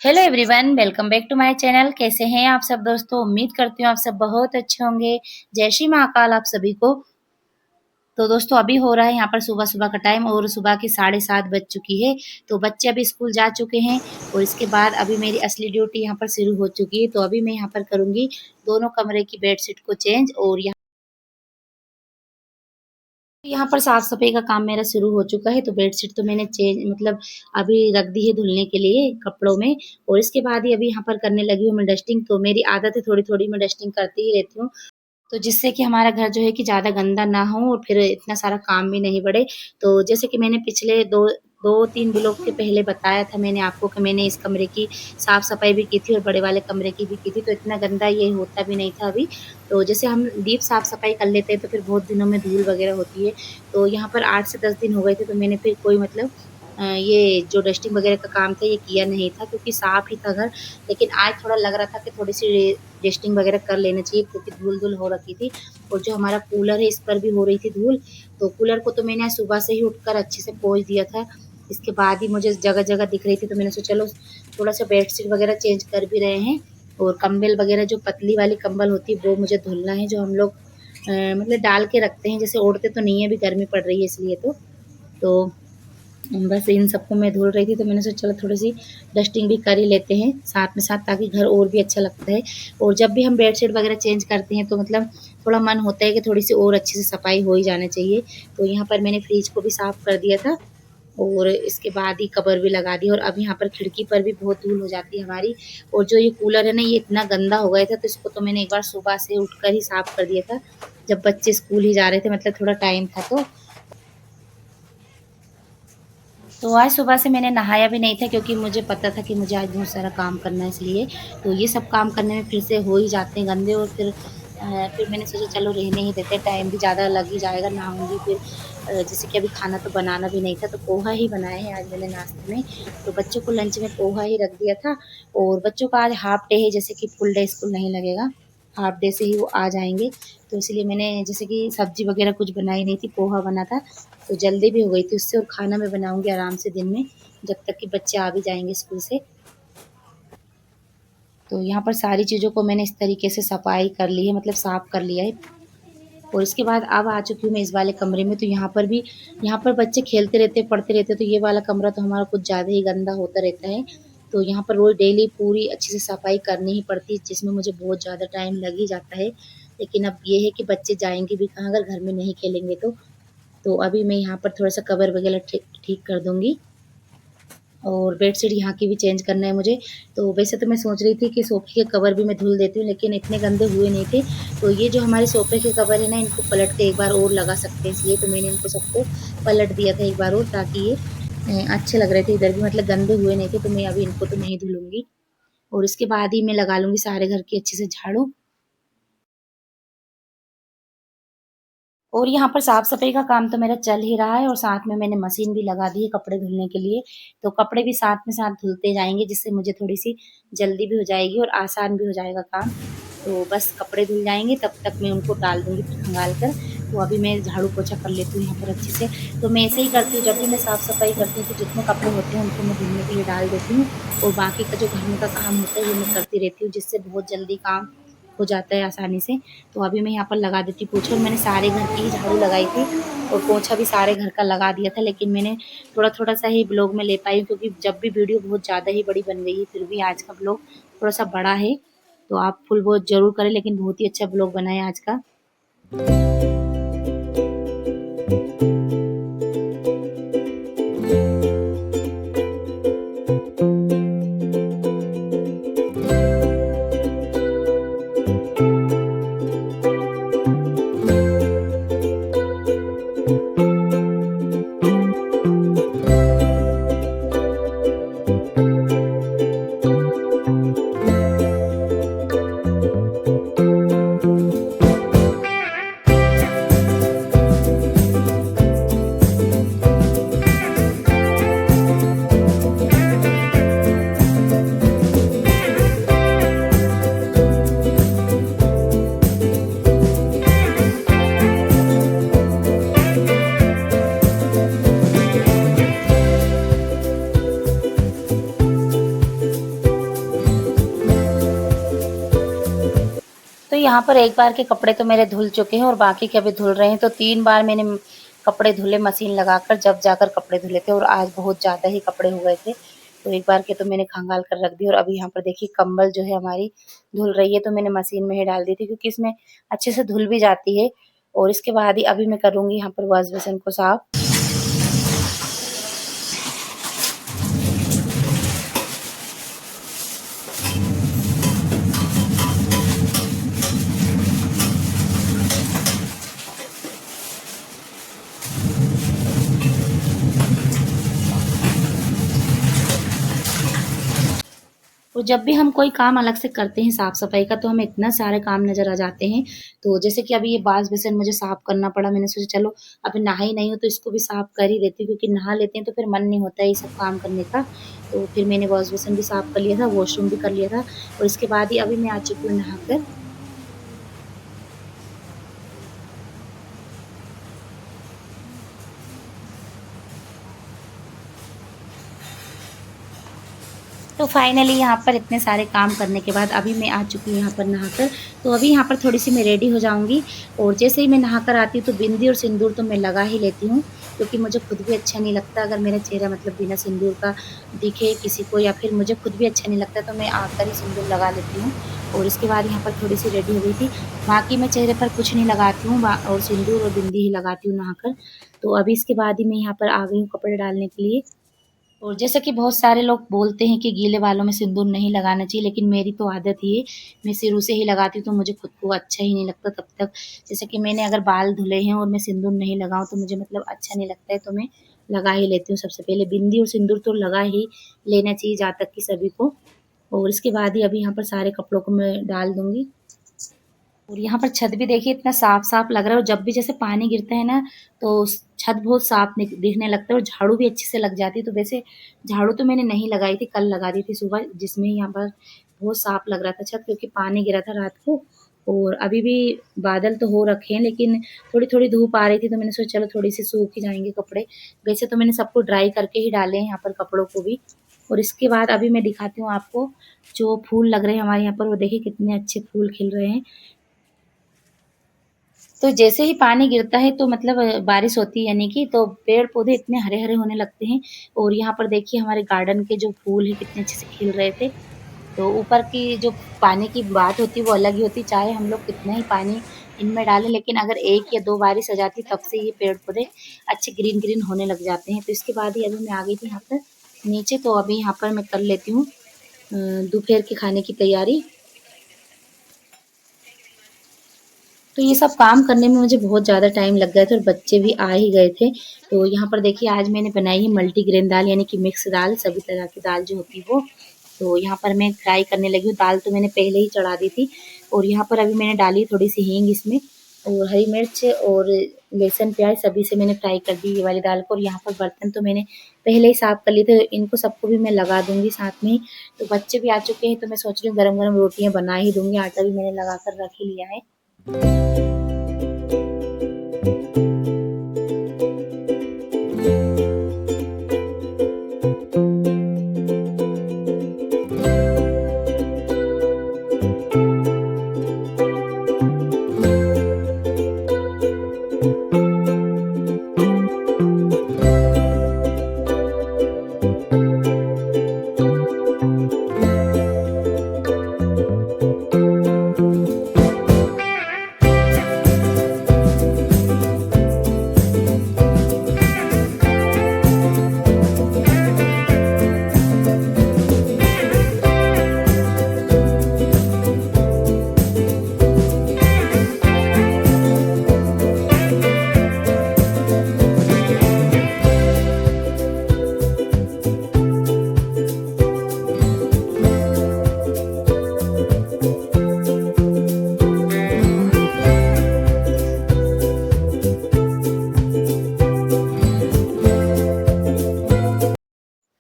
Hello everyone, welcome back to my channel. कैसे हैं आप सब दोस्तों? उम्मीद करती हूँ आप सब बहुत अच्छे होंगे। जय श्री महाकाल आप सभी को। तो दोस्तों अभी हो रहा है यहाँ पर सुबह सुबह का टाइम और सुबह की 7:30 बज चुकी है। तो बच्चे अभी स्कूल जा चुके हैं और इसके बाद अभी मेरी असली ड्यूटी यहाँ पर शुरू हो चुकी है। तो अभी मैं यहाँ पर करूँगी दोनों कमरे की बेडशीट को चेंज और यहाँ पर साफ सफाई का काम मेरा शुरू हो चुका है। तो बेडशीट तो मैंने चेंज मतलब अभी रख दी है धुलने के लिए कपड़ों में और इसके बाद ही अभी यहाँ पर करने लगी हूँ मैं डस्टिंग। तो मेरी आदत है थोड़ी थोड़ी मैं डस्टिंग करती ही रहती हूँ, तो जिससे कि हमारा घर जो है कि ज़्यादा गंदा ना हो और फिर इतना सारा काम भी नहीं बढ़े। तो जैसे कि मैंने पिछले 2-3 ब्लॉग के पहले बताया था मैंने आपको कि मैंने इस कमरे की साफ-सफाई भी की थी और बड़े वाले कमरे की भी की थी, तो इतना गंदा ये होता भी नहीं था अभी। तो जैसे हम डीप साफ-सफाई कर लेते हैं तो फिर बहुत दिनों में धूल वगैरह होती है। तो यहाँ पर 8 से 10 दिन हो गए थे, तो मैंने फिर कोई मतलब ये जो डस्टिंग वगैरह का काम था ये किया नहीं था क्योंकि साफ ही था घर। लेकिन आज थोड़ा लग रहा था कि थोड़ी-सी डस्टिंग वगैरह कर लेना चाहिए क्योंकि धूल-धूल हो रखी थी और जो हमारा कूलर है इस पर भी हो रही थी धूल। तो कूलर को तो मैंने आज सुबह से ही उठकर अच्छे से पोंछ दिया था। इसके बाद ही मुझे जगह-जगह दिख रही थी, तो मैंने सोचा चलो थोड़ा-सा बेडशीट वगैरह चेंज कर भी रहे हैं और कंबल वगैरह जो पतली वाली कंबल होती है वो मुझे धुलना है, जो हम लोग मतलब डाल के रखते हैं, जैसे ओढ़ते तो नहीं है, अभी गर्मी पड़ रही है इसलिए। तो बस इन सबको मैं धुल रही थी, तो मैंने सोचा चलो थोड़ी-सी डस्टिंग भी कर ही लेते हैं साथ में साथ, ताकि घर और भी अच्छा लगता है। और जब भी हम बेडशीट वगैरह चेंज करते हैं तो मतलब थोड़ा मन होता है कि थोड़ी-सी और अच्छे से सफाई हो ही जाना चाहिए। तो यहाँ पर मैंने फ्रिज को भी साफ़ कर दिया था और इसके बाद ही कवर भी लगा दी और अब यहाँ पर खिड़की पर भी बहुत धूल हो जाती है हमारी। और जो ये कूलर है ना ये इतना गंदा हो गया था, तो इसको तो मैंने एक बार सुबह से उठकर ही साफ़ कर दिया था, जब बच्चे स्कूल ही जा रहे थे, मतलब थोड़ा टाइम था तो आज सुबह से मैंने नहाया भी नहीं था क्योंकि मुझे पता था कि मुझे आज बहुत सारा काम करना है इसलिए। तो ये सब काम करने में फिर से हो ही जाते हैं गंदे और फिर मैंने सोचा चलो रहने ही देते हैं, टाइम भी ज़्यादा लग ही जाएगा, नहाऊँगी फिर। जैसे कि अभी खाना तो बनाना भी नहीं था, तो पोहा ही बनाए हैं आज मैंने नाश्ते में। तो बच्चों को लंच में पोहा ही रख दिया था और बच्चों का आज हाफ डे है, जैसे कि फुल डे स्कूल नहीं लगेगा, हाफ डे से ही वो आ जाएँगे। तो इसलिए मैंने जैसे कि सब्ज़ी वगैरह कुछ बनाई नहीं थी, पोहा बना था, तो जल्दी भी हो गई थी उससे और खाना मैं बनाऊँगी आराम से दिन में, जब तक कि बच्चे आ भी जाएँगे स्कूल से। तो यहाँ पर सारी चीज़ों को मैंने इस तरीके से सफाई कर ली है, मतलब साफ़ कर लिया है और इसके बाद अब आ चुकी हूँ मैं इस वाले कमरे में। तो यहाँ पर बच्चे खेलते रहते हैं, पढ़ते रहते हैं, तो ये वाला कमरा तो हमारा कुछ ज़्यादा ही गंदा होता रहता है। तो यहाँ पर रोज़ डेली पूरी अच्छे से सफाई करनी ही पड़ती है, जिसमें मुझे बहुत ज़्यादा टाइम लग ही जाता है। लेकिन अब ये है कि बच्चे जाएँगे भी कहाँ अगर घर में नहीं खेलेंगे तो। तो अभी मैं यहाँ पर थोड़ा-सा कवर वगैरह ठीक ठीक कर दूँगी और बेडशीट यहाँ की भी चेंज करना है मुझे। तो वैसे तो मैं सोच रही थी कि सोफ़े के कवर भी मैं धुल देती हूँ, लेकिन इतने गंदे हुए नहीं थे। तो ये जो हमारे सोफ़े के कवर है ना, इनको पलट के एक बार और लगा सकते हैं, इसलिए तो मैंने इनको सबको पलट दिया था एक बार और, ताकि ये अच्छे लग रहे थे इधर भी, मतलब गंदे हुए नहीं थे। तो मैं अभी इनको तो नहीं धुलूँगी और इसके बाद ही मैं लगा लूँगी सारे घर की अच्छे से झाड़ू। और यहाँ पर साफ-सफाई का काम तो मेरा चल ही रहा है और साथ में मैंने मशीन भी लगा दी है कपड़े धुलने के लिए। तो कपड़े भी साथ में साथ धुलते जाएँगे, जिससे मुझे थोड़ी-सी जल्दी भी हो जाएगी और आसान भी हो जाएगा काम। तो बस कपड़े धुल जाएँगे तब तक मैं उनको डाल दूँगी फिर खंगाल कर। तो अभी मैं झाड़ू-पोछा कर लेती हूँ यहाँ पर अच्छे से। तो मैं ऐसे ही करती हूँ, जब भी मैं साफ-सफाई करती हूँ तो जितने कपड़े होते हैं उनको मैं धुलने के लिए डाल देती हूँ और बाकी का जो घर में का काम होता है वो मैं करती रहती हूँ, जिससे बहुत जल्दी काम हो जाता है आसानी से। तो अभी मैं यहाँ पर लगा देती हूँ पोछा और मैंने सारे घर की ही झाड़ू लगाई थी और पोछा भी सारे घर का लगा दिया था, लेकिन मैंने थोड़ा-थोड़ा सा ही ब्लॉग में ले पाई हूँ क्योंकि जब भी वीडियो बहुत ज़्यादा ही बड़ी बन गई है, फिर भी आज का ब्लॉग थोड़ा-सा बड़ा है। तो आप फुल वॉच ज़रूर करें, लेकिन बहुत ही अच्छा ब्लॉग बना है आज का। यहाँ पर एक बार के कपड़े तो मेरे धुल चुके हैं और बाकी के अभी धुल रहे हैं। तो 3 बार मैंने कपड़े धुले मशीन लगाकर, जब जाकर कपड़े धुले थे और आज बहुत ज़्यादा ही कपड़े हो गए थे। तो एक बार के तो मैंने खंगाल कर रख दी और अभी यहाँ पर देखिए कंबल जो है हमारी धुल रही है, तो मैंने मशीन में ही डाल दी थी क्योंकि इसमें अच्छे से धुल भी जाती है। और इसके बाद ही अभी मैं करूँगी यहाँ पर वॉश बेसिन को साफ। और जब भी हम कोई काम अलग से करते हैं साफ-सफाई का, तो हमें इतना सारे काम नज़र आ जाते हैं। तो जैसे कि अभी ये वॉश बेसिन मुझे साफ करना पड़ा, मैंने सोचा चलो अभी नहाई नहीं हूँ तो इसको भी साफ कर ही देती हूँ, क्योंकि नहा लेते हैं तो फिर मन नहीं होता है ये सब काम करने का। तो फिर मैंने वॉश बेसिन भी साफ कर लिया था, वॉशरूम भी कर लिया था और इसके बाद ही अभी मैं आ चुकी हूँ नहाकर। तो फाइनली यहाँ पर इतने सारे काम करने के बाद अभी मैं आ चुकी हूँ यहाँ पर नहाकर। तो अभी यहाँ पर थोड़ी-सी मैं रेडी हो जाऊँगी और जैसे ही मैं नहाकर आती हूँ तो बिंदी और सिंदूर तो मैं लगा ही लेती हूँ, क्योंकि मुझे खुद भी अच्छा नहीं लगता अगर मेरा चेहरा मतलब बिना सिंदूर का दिखे किसी को, या फिर मुझे खुद भी अच्छा नहीं लगता तो मैं आकर ही सिंदूर लगा लेती हूँ। और इसके बाद यहाँ पर थोड़ी-सी रेडी हो गई थी। बाकी मैं चेहरे पर कुछ नहीं लगाती हूँ और सिंदूर और बिंदी ही लगाती हूँ नहाकर। तो अभी इसके बाद ही मैं यहाँ पर आ गई हूँ कपड़े डालने के लिए। और जैसा कि बहुत सारे लोग बोलते हैं कि गीले बालों में सिंदूर नहीं लगाना चाहिए, लेकिन मेरी तो आदत ही है, मैं शुरू से ही लगाती हूँ तो मुझे खुद को अच्छा ही नहीं लगता तब तक। जैसे कि मैंने अगर बाल धुले हैं और मैं सिंदूर नहीं लगाऊँ तो मुझे मतलब अच्छा नहीं लगता है, तो मैं लगा ही लेती हूँ सबसे पहले। बिंदी और सिंदूर तो लगा ही लेना चाहिए जहाँ तक कि सभी को। और इसके बाद ही अभी यहाँ पर सारे कपड़ों को मैं डाल दूँगी। और यहाँ पर छत भी देखिए इतना साफ-साफ लग रहा है और जब भी जैसे पानी गिरता है ना, तो छत बहुत साफ दिखने लगता है और झाड़ू भी अच्छे से लग जाती है। तो वैसे झाड़ू तो मैंने नहीं लगाई थी, कल लगा दी थी सुबह, जिसमें यहाँ पर बहुत साफ लग रहा था छत, क्योंकि पानी गिरा था रात को। और अभी भी बादल तो हो रखे हैं, लेकिन थोड़ी-थोड़ी धूप आ रही थी तो मैंने सोचा चलो थोड़ी-सी सूख ही जाएँगे कपड़े। वैसे तो मैंने सबको ड्राई करके ही डाले हैं यहाँ पर कपड़ों को भी। और इसके बाद अभी मैं दिखाती हूँ आपको जो फूल लग रहे हैं हमारे यहाँ पर, वो देखिए कितने अच्छे फूल खिल रहे हैं। तो जैसे ही पानी गिरता है तो मतलब बारिश होती है यानी कि, तो पेड़-पौधे इतने हरे-हरे होने लगते हैं। और यहाँ पर देखिए हमारे गार्डन के जो फूल हैं कितने अच्छे से खिल रहे थे। तो ऊपर की जो पानी की बात होती है वो अलग ही होती है, चाहे हम लोग कितना ही पानी इनमें डालें, लेकिन अगर 1 या 2 बारिश आ जाती तब से ये पेड़-पौधे अच्छे ग्रीन-ग्रीन होने लग जाते हैं। तो इसके बाद ही अभी मैं आ गई थी यहाँ पर नीचे, तो अभी यहाँ पर मैं कर लेती हूँ दोपहर के खाने की तैयारी। तो ये सब काम करने में मुझे बहुत ज़्यादा टाइम लग गया था और बच्चे भी आ ही गए थे। तो यहाँ पर देखिए आज मैंने बनाई है मल्टीग्रेन दाल, यानी कि मिक्स दाल, सभी तरह की दाल जो होती है वो। तो यहाँ पर मैं फ्राई करने लगी हूँ, दाल तो मैंने पहले ही चढ़ा दी थी। और यहाँ पर अभी मैंने डाली थोड़ी-सी हींग इसमें और हरी मिर्च और लहसुन, प्याज़ सभी से मैंने फ्राई कर दी ये वाली दाल को। और यहाँ पर बर्तन तो मैंने पहले ही साफ़ कर लिए थे, इनको सबको भी मैं लगा दूँगी साथ में ही। तो बच्चे भी आ चुके हैं तो मैं सोच रही हूँ गरम-गरम रोटियाँ बना ही दूँगी, आटा भी मैंने लगा कर रख ही लिया है।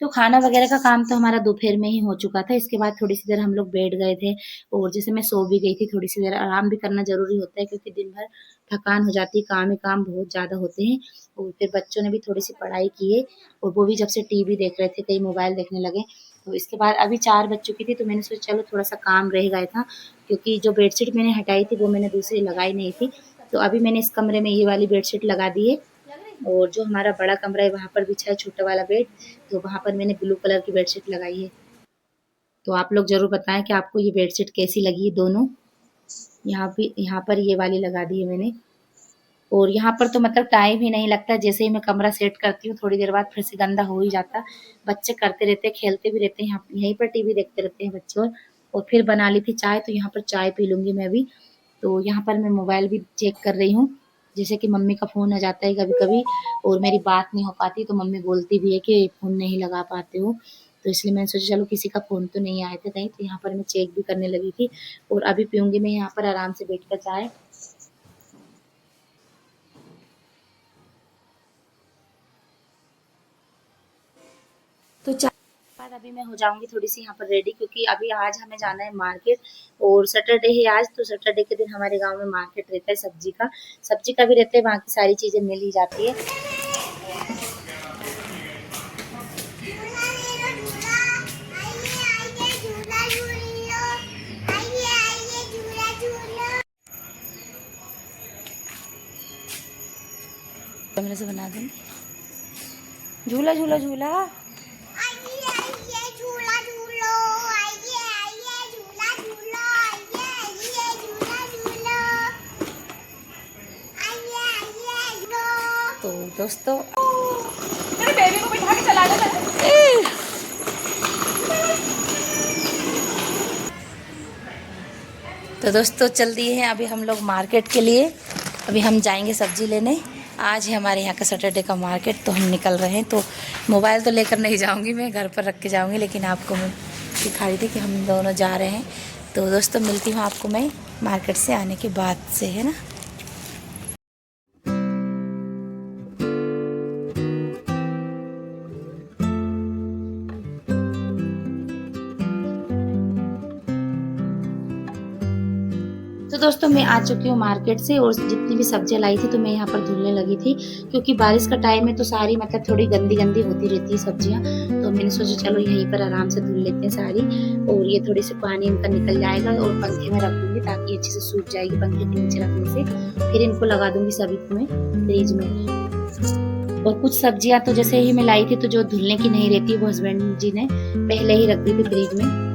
तो खाना वगैरह का काम तो हमारा दोपहर में ही हो चुका था। इसके बाद थोड़ी-सी देर हम लोग बैठ गए थे और जैसे मैं सो भी गई थी, थोड़ी-सी देर आराम भी करना ज़रूरी होता है, क्योंकि दिन भर थकान हो जाती है, काम ही काम बहुत ज़्यादा होते हैं। और फिर बच्चों ने भी थोड़ी-सी पढ़ाई की है और वो भी जब से टीवी देख रहे थे, कहीं मोबाइल देखने लगे। तो इसके बाद अभी 4 बज चुकी थी, तो मैंने सोचा चलो थोड़ा-सा काम रह गया था, क्योंकि जो बेडशीट मैंने हटाई थी वो मैंने दूसरी लगाई नहीं थी। तो अभी मैंने इस कमरे में ये वाली बेडशीट लगा दी है, और जो हमारा बड़ा कमरा है वहाँ पर बिछा है छोटा वाला बेड, तो वहाँ पर मैंने ब्लू कलर की बेडशीट लगाई है। तो आप लोग ज़रूर बताएँ कि आपको ये बेडशीट कैसी लगी है दोनों। यहाँ पर ये वाली लगा दी है मैंने। और यहाँ पर तो मतलब टाइम ही नहीं लगता, जैसे ही मैं कमरा सेट करती हूँ थोड़ी देर बाद फिर से गंदा हो ही जाता। बच्चे करते रहते हैं, खेलते भी रहते हैं, यहाँ यहीं पर टीवी देखते रहते हैं बच्चे। और फिर बना ली थी चाय, तो यहाँ पर चाय पी लूँगी मैं भी। तो यहाँ पर मैं मोबाइल भी चेक कर रही हूँ, जैसे कि मम्मी का फ़ोन आ जाता है कभी-कभी और मेरी बात नहीं हो पाती, तो मम्मी बोलती भी है कि फ़ोन नहीं लगा पाते हो। तो इसलिए मैंने सोचा चलो किसी का फ़ोन तो नहीं आए थे कहीं, तो यहाँ पर मैं चेक भी करने लगी थी। और अभी पीऊँगी मैं यहाँ पर आराम से बैठ कर चाय। तो चाय के बाद अभी मैं हो जाऊँगी थोड़ी-सी यहाँ पर रेडी, क्योंकि अभी आज हमें जाना है मार्केट, और सैटरडे है आज, तो सैटरडे के दिन हमारे गाँव में मार्केट रहता है सब्जी का। सब्जी का भी रहता है, बाकी सारी चीज़ें मिल ही जाती है। कैमरे से बना दूँगी। झूला झूला झूला। तो दोस्तों मेरे बेबी को बिठा के चला देता है। तो दोस्तों चल दिए हैं अभी हम लोग मार्केट के लिए। अभी हम जाएंगे सब्जी लेने। आज है हमारे यहाँ का सैटरडे का मार्केट, तो हम निकल रहे हैं। तो मोबाइल तो लेकर नहीं जाऊँगी, मैं घर पर रख के जाऊँगी, लेकिन आपको मैं दिखाई थी कि हम दोनों जा रहे हैं। तो दोस्तों मिलती हूँ आपको मैं मार्केट से आने के बाद से, है ना। तो दोस्तों मैं आ चुकी हूँ मार्केट से, और जितनी भी सब्जियां लाई थी तो मैं यहाँ पर धुलने लगी थी, क्योंकि बारिश का टाइम है तो सारी मतलब थोड़ी गंदी गंदी होती रहती है सब्जियां। तो मैंने सोचा चलो यहीं पर आराम से धुल लेते हैं सारी, और ये थोड़ी सी पानी इनका निकल जाएगा और पंखे में रख दूंगी ताकि अच्छे से सूख जाएगी पंखे के नीचे रखने से। फिर इनको लगा दूंगी सभी को मैं फ्रिज में। और कुछ सब्जियां तो जैसे ही मैं लाई थी तो जो धुलने की नहीं रहती, वो हस्बैंड जी ने पहले ही रख दी थी फ्रिज में।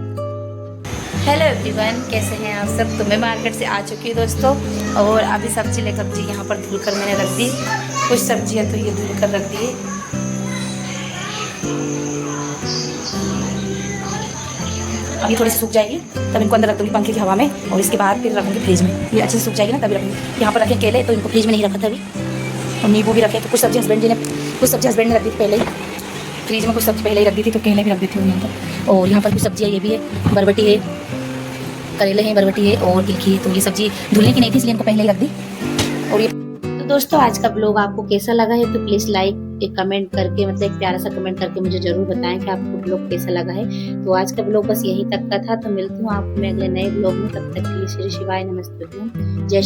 हेलो एवरीवन, कैसे हैं आप सब। तो मैं मार्केट से आ चुकी हूँ दोस्तों, और अभी सब्जी यहाँ पर धुलकर मैंने रख दी। कुछ सब्जियाँ तो ये धुलकर रख दी। अभी थोड़ी सी सूख जाएगी तब इनको अंदर रख दूँगी पंखे की हवा में, और इसके बाद फिर रखूँगी फ्रिज में। ये अच्छे से सूख जाएगी ना तभी रखूँगी। यहाँ पर रखे केले, तो इनको फ्रिज में नहीं रखा था अभी। और नींबू भी रखे, तो कुछ सब्जी हस्बैंड ने रख दी थी पहले ही फ्रिज में, कुछ सब्जी पहले ही रख दी थी, तो केले भी रख दी थी यहाँ पर। और यहाँ पर कुछ सब्जियाँ ये भी है, बरबटी है, करेले हैं, बरबटी है और गिलकी है। तो ये सब्जी धुलने की नहीं थी इसलिए इनको पहले ही रख दी। और ये तो दोस्तों आज का ब्लॉग आपको कैसा लगा है, तो प्लीज़ लाइक एक कमेंट करके, मतलब एक प्यारा सा कमेंट करके मुझे ज़रूर बताएं कि आपको ब्लॉग कैसा लगा है। तो आज का ब्लॉग बस यहीं तक का था। तो मिलती हूँ आपको मैं अगले नए ब्लॉग में, तब तक के लिए श्री शिवाय नमस्ते, जय श्री।